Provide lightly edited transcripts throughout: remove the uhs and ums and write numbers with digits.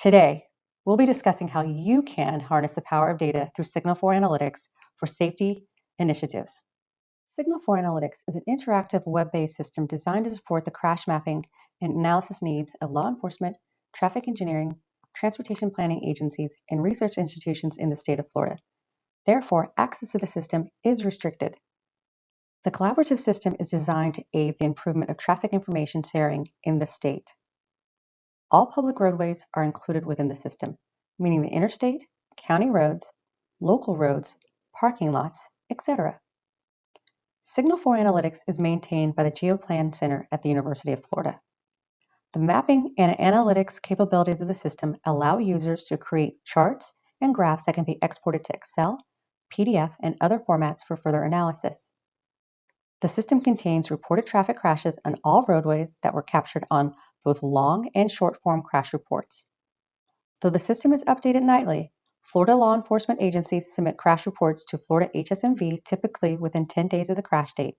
Today, we'll be discussing how you can harness the power of data through Signal 4 Analytics for safety initiatives. Signal 4 Analytics is an interactive web-based system designed to support the crash mapping and analysis needs of law enforcement, traffic engineering, transportation planning agencies, and research institutions in the state of Florida. Therefore, access to the system is restricted. The collaborative system is designed to aid the improvement of traffic information sharing in the state. All public roadways are included within the system, meaning the interstate, county roads, local roads, parking lots, etc. Signal 4 Analytics is maintained by the Geoplan Center at the University of Florida. The mapping and analytics capabilities of the system allow users to create charts and graphs that can be exported to Excel, PDF, and other formats for further analysis. The system contains reported traffic crashes on all roadways that were captured on both long and short-form crash reports. Though the system is updated nightly, Florida law enforcement agencies submit crash reports to Florida HSMV typically within 10 days of the crash date.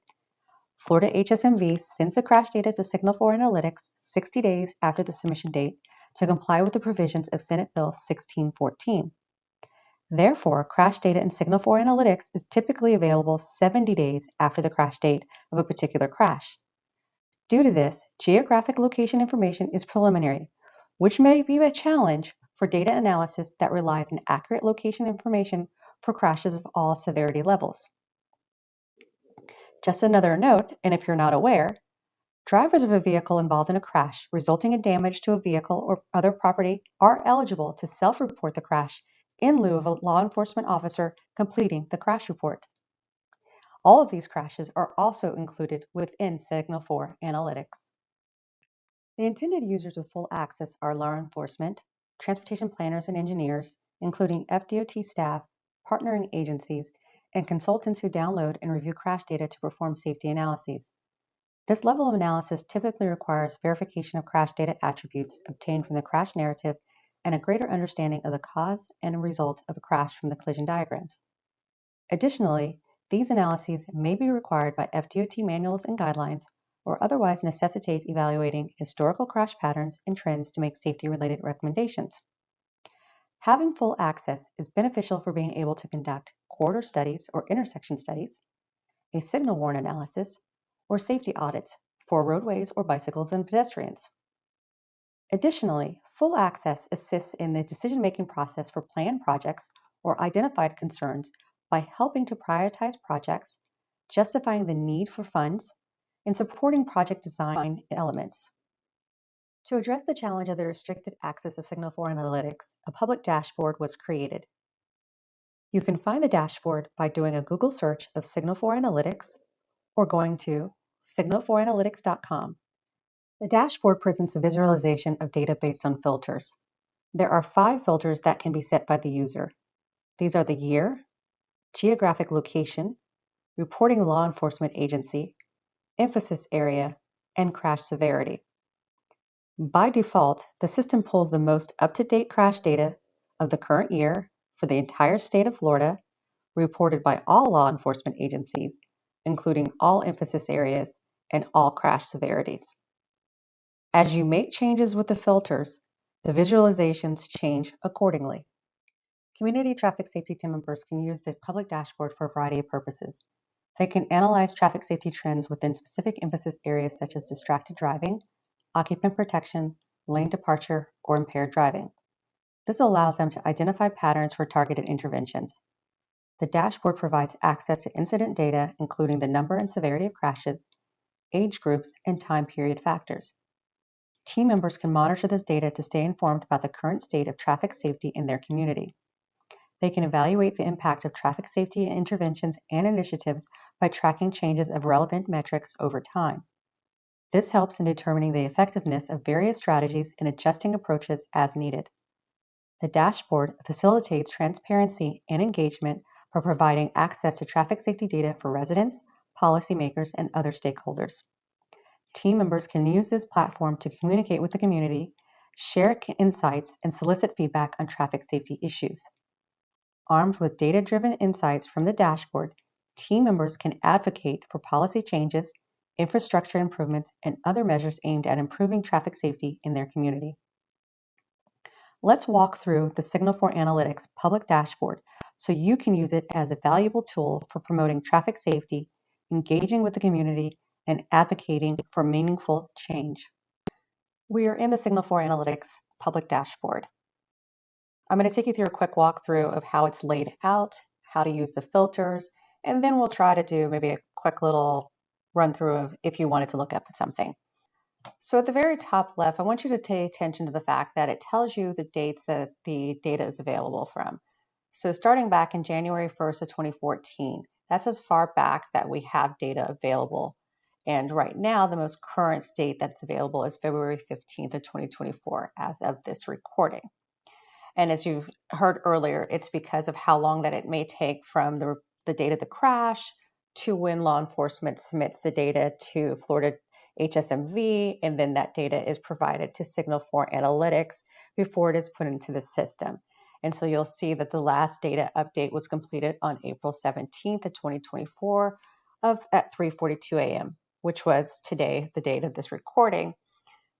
Florida HSMV sends the crash data to Signal 4 Analytics 60 days after the submission date to comply with the provisions of Senate Bill 1614. Therefore, crash data in Signal 4 Analytics is typically available 70 days after the crash date of a particular crash. Due to this, geographic location information is preliminary, which may be a challenge for data analysis that relies on accurate location information for crashes of all severity levels. Just another note, and if you're not aware, drivers of a vehicle involved in a crash resulting in damage to a vehicle or other property are eligible to self-report the crash in lieu of a law enforcement officer completing the crash report. All of these crashes are also included within Signal 4 Analytics. The intended users with full access are law enforcement, transportation planners and engineers, including FDOT staff, partnering agencies, and consultants who download and review crash data to perform safety analyses. This level of analysis typically requires verification of crash data attributes obtained from the crash narrative and a greater understanding of the cause and result of a crash from the collision diagrams. Additionally, these analyses may be required by FDOT manuals and guidelines or otherwise necessitate evaluating historical crash patterns and trends to make safety-related recommendations. Having full access is beneficial for being able to conduct corridor studies or intersection studies, a signal warrant analysis, or safety audits for roadways or bicycles and pedestrians. Additionally, full access assists in the decision-making process for planned projects or identified concerns by helping to prioritize projects, justifying the need for funds, and supporting project design elements. To address the challenge of the restricted access of Signal 4 Analytics, a public dashboard was created. You can find the dashboard by doing a Google search of Signal 4 Analytics or going to signal4analytics.com. The dashboard presents a visualization of data based on filters. There are 5 filters that can be set by the user. These are the year, geographic location, reporting law enforcement agency, emphasis area, and crash severity. By default, the system pulls the most up-to-date crash data of the current year for the entire state of Florida, reported by all law enforcement agencies, including all emphasis areas and all crash severities. As you make changes with the filters, the visualizations change accordingly. Community traffic safety team members can use the public dashboard for a variety of purposes. They can analyze traffic safety trends within specific emphasis areas such as distracted driving, occupant protection, lane departure, or impaired driving. This allows them to identify patterns for targeted interventions. The dashboard provides access to incident data, including the number and severity of crashes, age groups, and time period factors. Team members can monitor this data to stay informed about the current state of traffic safety in their community. They can evaluate the impact of traffic safety interventions and initiatives by tracking changes of relevant metrics over time. This helps in determining the effectiveness of various strategies and adjusting approaches as needed. The dashboard facilitates transparency and engagement by providing access to traffic safety data for residents, policymakers, and other stakeholders. Team members can use this platform to communicate with the community, share insights, and solicit feedback on traffic safety issues. Armed with data-driven insights from the dashboard, team members can advocate for policy changes, infrastructure improvements, and other measures aimed at improving traffic safety in their community. Let's walk through the Signal 4 Analytics public dashboard so you can use it as a valuable tool for promoting traffic safety, engaging with the community, and advocating for meaningful change. We are in the Signal 4 Analytics public dashboard. I'm going to take you through a quick walkthrough of how it's laid out, how to use the filters, and then we'll try to do maybe a quick little run through of if you wanted to look up something. So at the very top left, I want you to pay attention to the fact that it tells you the dates that the data is available from. So starting back in January 1st of 2014, that's as far back that we have data available. And right now, the most current date that's available is February 15th of 2024 as of this recording. And as you heard earlier, it's because of how long that it may take from the date of the crash to when law enforcement submits the data to Florida HSMV, and then that data is provided to Signal 4 Analytics before it is put into the system. And so you'll see that the last data update was completed on April 17th of 2024 at 3:42 a.m., which was today, the date of this recording.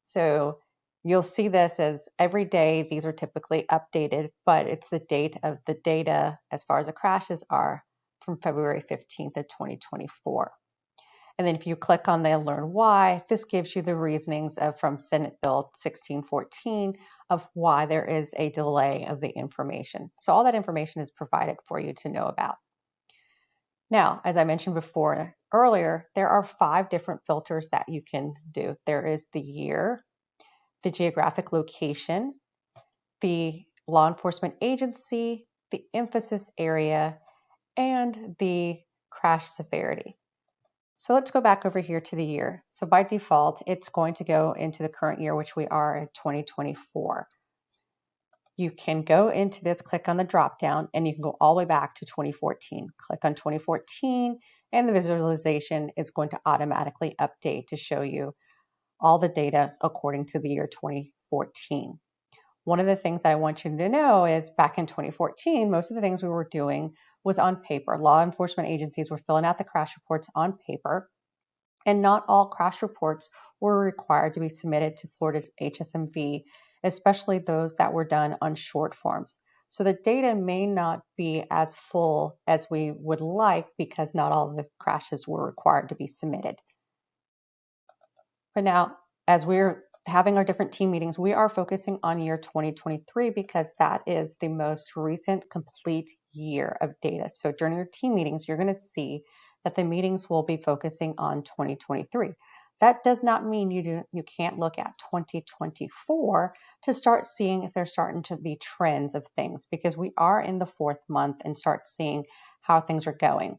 So you'll see this as every day, these are typically updated, but it's the date of the data as far as the crashes are from February 15th of 2024. And then if you click on the Learn Why, this gives you the reasonings from Senate Bill 1614 of why there is a delay of the information. So all that information is provided for you to know about. Now, as I mentioned earlier, there are 5 different filters that you can do. There is the year, the geographic location, the law enforcement agency, the emphasis area, and the crash severity. So let's go back over here to the year. So by default, it's going to go into the current year, which we are in 2024. You can go into this, click on the drop down, and you can go all the way back to 2014. Click on 2014, and the visualization is going to automatically update to show you all the data according to the year 2014. One of the things that I want you to know is back in 2014, most of the things we were doing was on paper. Law enforcement agencies were filling out the crash reports on paper, and not all crash reports were required to be submitted to Florida's HSMV, especially those that were done on short forms. So the data may not be as full as we would like because not all of the crashes were required to be submitted. But now, as we're having our different team meetings, we are focusing on year 2023 because that is the most recent complete year of data. So during your team meetings, you're going to see that the meetings will be focusing on 2023. That does not mean you can't look at 2024 to start seeing if there's starting to be trends of things, because we are in the 4th month and start seeing how things are going.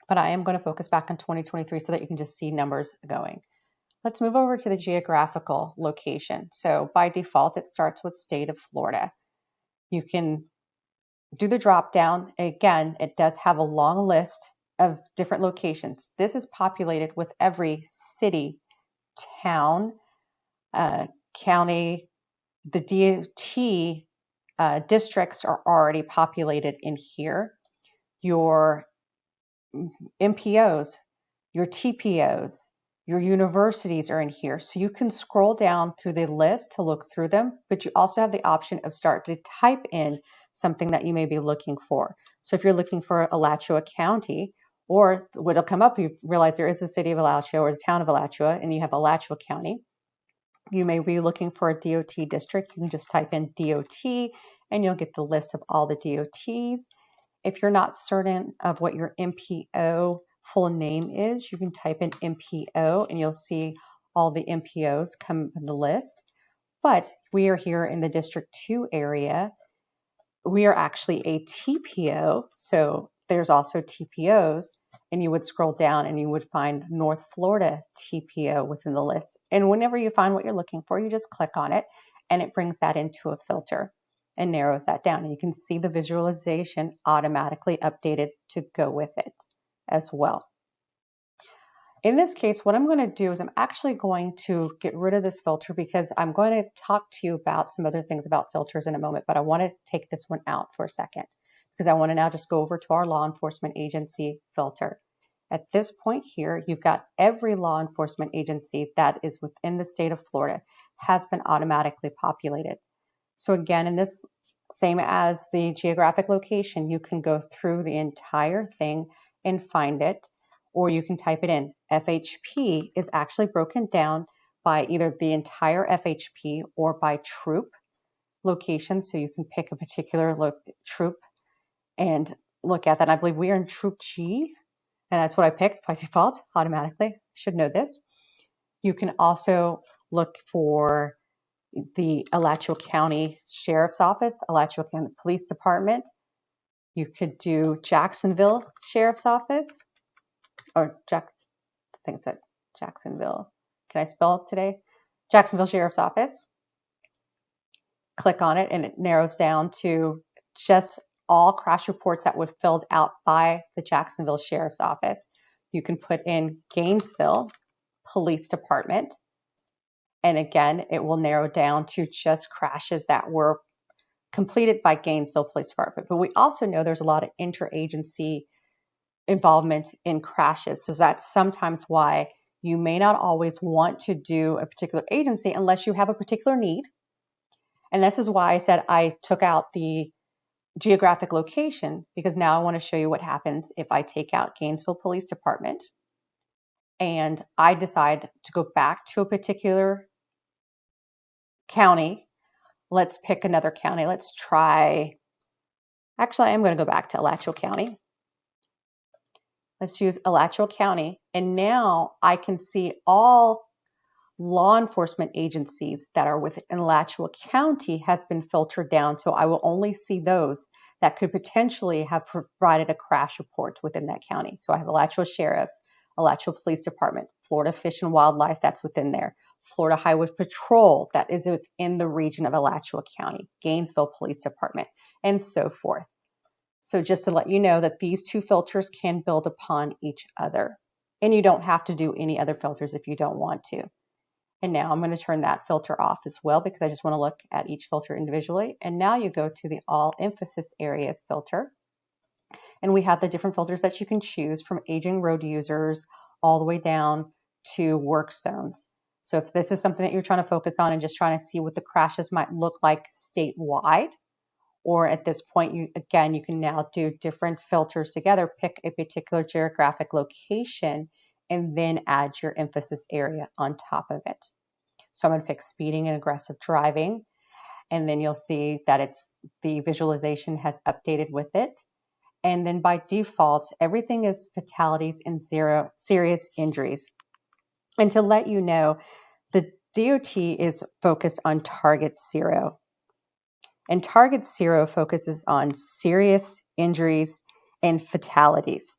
But I am going to focus back on 2023 so that you can just see numbers going. Let's move over to the geographical location. So by default, it starts with state of Florida. You can do the drop down. Again, it does have a long list of different locations. This is populated with every city, town, county. The DOT districts are already populated in here. Your MPOs, your TPOs, your universities are in here. So you can scroll down through the list to look through them, but you also have the option of start to type in something that you may be looking for. So if you're looking for Alachua County, or what'll come up, you realize there is a city of Alachua or the town of Alachua, and you have Alachua County. You may be looking for a DOT district. You can just type in DOT, and you'll get the list of all the DOTs. If you're not certain of what your MPO full name is, you can type in MPO and you'll see all the MPOs come in the list. But we are here in the District 2 area. We are actually a TPO, so there's also TPOs, and you would scroll down and you would find North Florida TPO within the list. And whenever you find what you're looking for, you just click on it and it brings that into a filter and narrows that down. And you can see the visualization automatically updated to go with it as well. In this case, what I'm going to do is I'm actually going to get rid of this filter because I'm going to talk to you about some other things about filters in a moment, but I want to take this one out for a second because I want to now just go over to our law enforcement agency filter. At this point here, you've got every law enforcement agency that is within the state of Florida has been automatically populated. So again, in this, same as the geographic location, you can go through the entire thing and find it, or you can type it in. FHP is actually broken down by either the entire FHP or by troop location. So you can pick a particular troop and look at that. And I believe we are in Troop G, and that's what I picked by default automatically. Should know this. You can also look for the Alachua County Sheriff's Office, Alachua County Police Department. You could do Jacksonville Sheriff's Office, or I think it's at Jacksonville. Can I spell it today? Jacksonville Sheriff's Office. Click on it and it narrows down to just all crash reports that were filled out by the Jacksonville Sheriff's Office. You can put in Gainesville Police Department. And again, it will narrow down to just crashes that were completed by Gainesville Police Department. But we also know there's a lot of interagency involvement in crashes. So that's sometimes why you may not always want to do a particular agency unless you have a particular need. And this is why I said I took out the geographic location, because now I want to show you what happens if I take out Gainesville Police Department and I decide to go back to a particular county. Let's pick another county. Let's try, actually, I'm going to go back to Alachua County. Let's choose Alachua County. And now I can see all law enforcement agencies that are within Alachua County has been filtered down. So I will only see those that could potentially have provided a crash report within that county. So I have Alachua Sheriff's, Alachua Police Department, Florida Fish and Wildlife, that's within there, Florida Highway Patrol, that is within the region of Alachua County, Gainesville Police Department, and so forth. So just to let you know that these two filters can build upon each other. And you don't have to do any other filters if you don't want to. And now I'm going to turn that filter off as well because I just want to look at each filter individually. And now you go to the All Emphasis Areas filter. And we have the different filters that you can choose, from aging road users all the way down to work zones. So if this is something that you're trying to focus on and just trying to see what the crashes might look like statewide, or at this point, you can now do different filters together, pick a particular geographic location, and then add your emphasis area on top of it. So I'm going to pick speeding and aggressive driving, and then you'll see that it's the visualization has updated with it. And then by default, everything is fatalities and zero serious injuries. And to let you know, the DOT is focused on target zero. And target zero focuses on serious injuries and fatalities.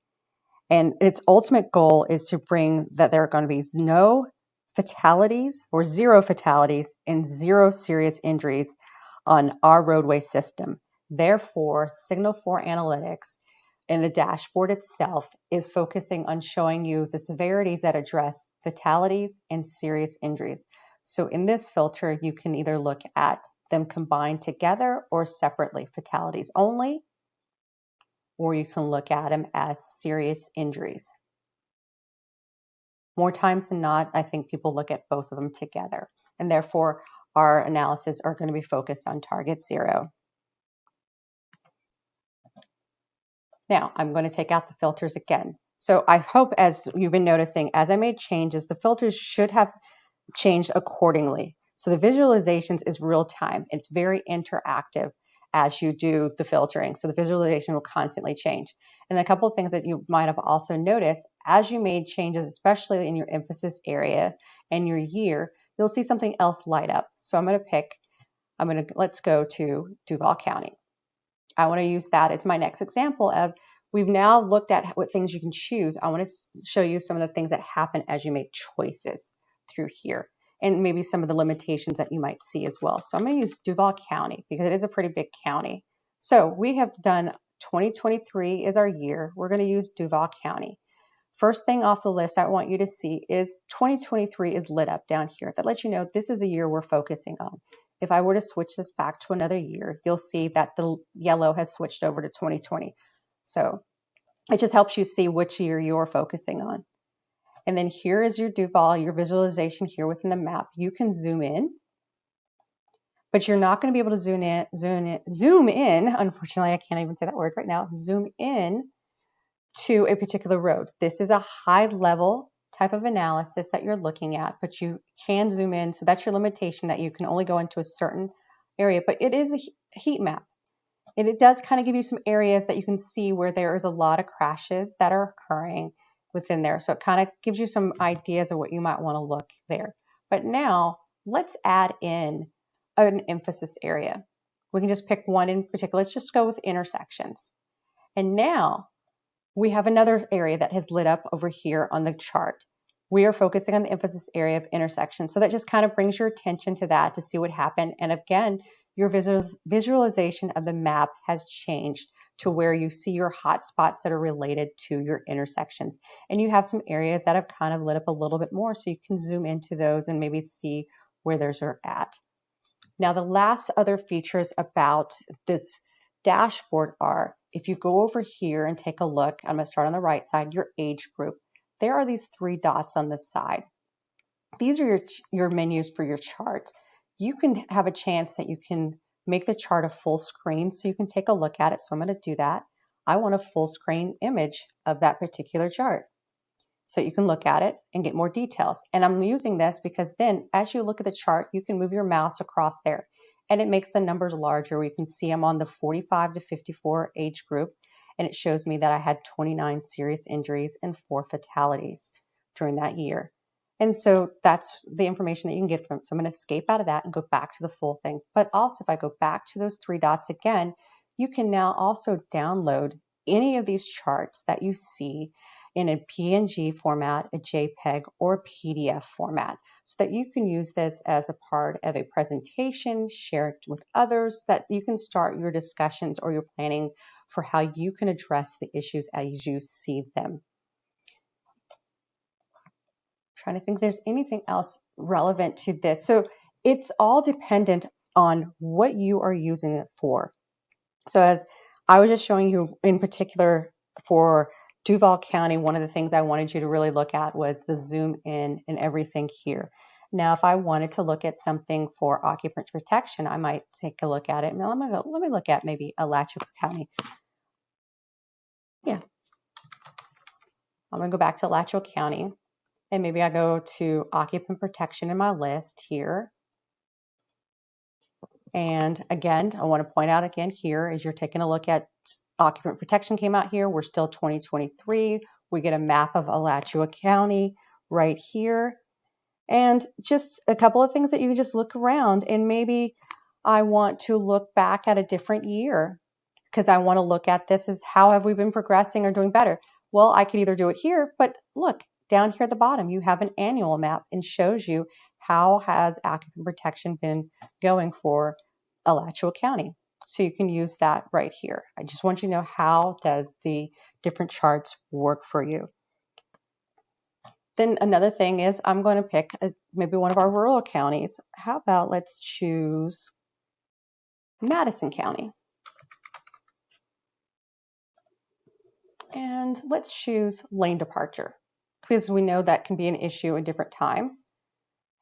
And its ultimate goal is to bring that there are going to be no fatalities or zero fatalities and zero serious injuries on our roadway system. Therefore, Signal 4 Analytics and the dashboard itself is focusing on showing you the severities that address fatalities and serious injuries. So in this filter, you can either look at them combined together or separately, fatalities only, or you can look at them as serious injuries. More times than not, I think people look at both of them together, and therefore our analysis are going to be focused on target zero. Now I'm going to take out the filters again. So I hope, as you've been noticing, as I made changes, the filters should have changed accordingly. So the visualizations is real time. It's very interactive as you do the filtering. So the visualization will constantly change. And a couple of things that you might have also noticed as you made changes, especially in your emphasis area and your year, you'll see something else light up. So let's go to Duval County. I want to use that as my next example of, we've now looked at what things you can choose. I want to show you some of the things that happen as you make choices through here, and maybe some of the limitations that you might see as well. So I'm going to use Duval County because it is a pretty big county. So we have done 2023 is our year. We're going to use Duval County. First thing off the list I want you to see is 2023 is lit up down here. That lets you know this is the year we're focusing on. If I were to switch this back to another year, you'll see that the yellow has switched over to 2020. So it just helps you see which year you're focusing on. And then here is your Duval, your visualization here within the map. You can zoom in but you're not going to be able to zoom in. Unfortunately, I can't even say that word right now. Zoom in to a particular road. This is a high level type of analysis that you're looking at, but you can zoom in. So that's your limitation, that you can only go into a certain area, but it is a heat map. And it does kind of give you some areas that you can see where there is a lot of crashes that are occurring within there. So it kind of gives you some ideas of what you might want to look there. But now let's add in an emphasis area. We can just pick one in particular. Let's just go with intersections. And now we have another area that has lit up over here on the chart. We are focusing on the emphasis area of intersections. So that just kind of brings your attention to that to see what happened. And again, your visualization of the map has changed to where you see your hot spots that are related to your intersections. And you have some areas that have kind of lit up a little bit more, so you can zoom into those and maybe see where those are at. Now, the last other features about this dashboard are, if you go over here and take a look, I'm going to start on the right side, your age group. There are these 3 dots on the side. These are your menus for your charts. You can have a chance that you can make the chart a full screen so you can take a look at it. So I'm going to do that. I want a full screen image of that particular chart, so you can look at it and get more details. And I'm using this because then as you look at the chart, you can move your mouse across there and it makes the numbers larger. We can see I'm on the 45 to 54 age group, and it shows me that I had 29 serious injuries and 4 fatalities during that year. And so that's the information that you can get from it. So I'm going to escape out of that and go back to the full thing. But also, if I go back to those 3 dots again, you can now also download any of these charts that you see in a PNG format, a JPEG, or PDF format, so that you can use this as a part of a presentation, share it with others, that you can start your discussions or your planning for how you can address the issues as you see them. Trying to think if there's anything else relevant to this. So it's all dependent on what you are using it for. So as I was just showing you in particular for Duval County, one of the things I wanted you to really look at was the zoom in and everything here. Now, if I wanted to look at something for occupant protection, I might take a look at it. Now, let me look at maybe Alachua County. Yeah. I'm going to go back to Alachua County. And maybe I go to occupant protection in my list here. And again, I want to point out again here, as you're taking a look at occupant protection came out here, we're still 2023. We get a map of Alachua County right here. And just a couple of things that you can just look around, and maybe I want to look back at a different year because I want to look at this as how have we been progressing or doing better. Well, I could either do it here, but look, down here at the bottom, you have an annual map and shows you how has occupant protection been going for Alachua County. So you can use that right here. I just want you to know how does the different charts work for you. Then another thing is I'm going to pick maybe one of our rural counties. How about let's choose Madison County. And let's choose lane departure, because we know that can be an issue at different times.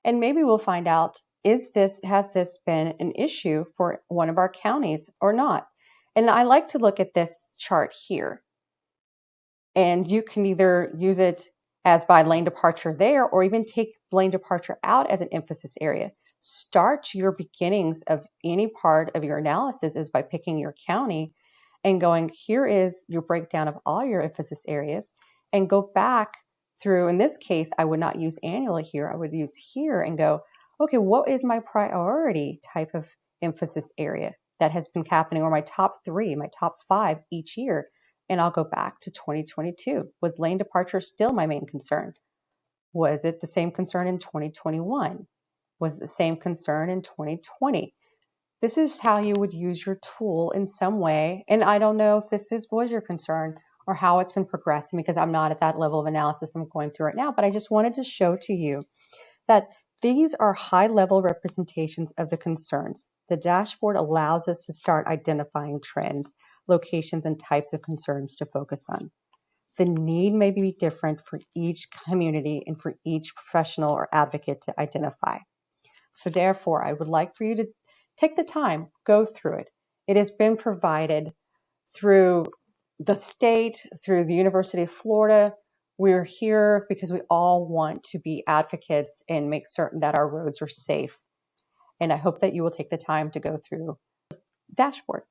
And maybe we'll find out, has this been an issue for one of our counties or not? And I like to look at this chart here. And you can either use it as by lane departure there, or even take lane departure out as an emphasis area. Start your beginnings of any part of your analysis is by picking your county and going, here is your breakdown of all your emphasis areas, and go back through. In this case, I would not use annually here. I would use here and go, okay, what is my priority type of emphasis area that has been happening, or my top 3, my top 5 each year? And I'll go back to 2022. Was lane departure still my main concern? Was it the same concern in 2021? Was it the same concern in 2020? This is how you would use your tool in some way. And I don't know if this was your concern or how it's been progressing, because I'm not at that level of analysis I'm going through right now. But I just wanted to show to you that these are high-level representations of the concerns. The dashboard allows us to start identifying trends, locations, and types of concerns to focus on. The need may be different for each community and for each professional or advocate to identify. So therefore, I would like for you to take the time, go through it. It has been provided through the state, through the University of Florida. We're here because we all want to be advocates and make certain that our roads are safe. And I hope that you will take the time to go through the dashboard.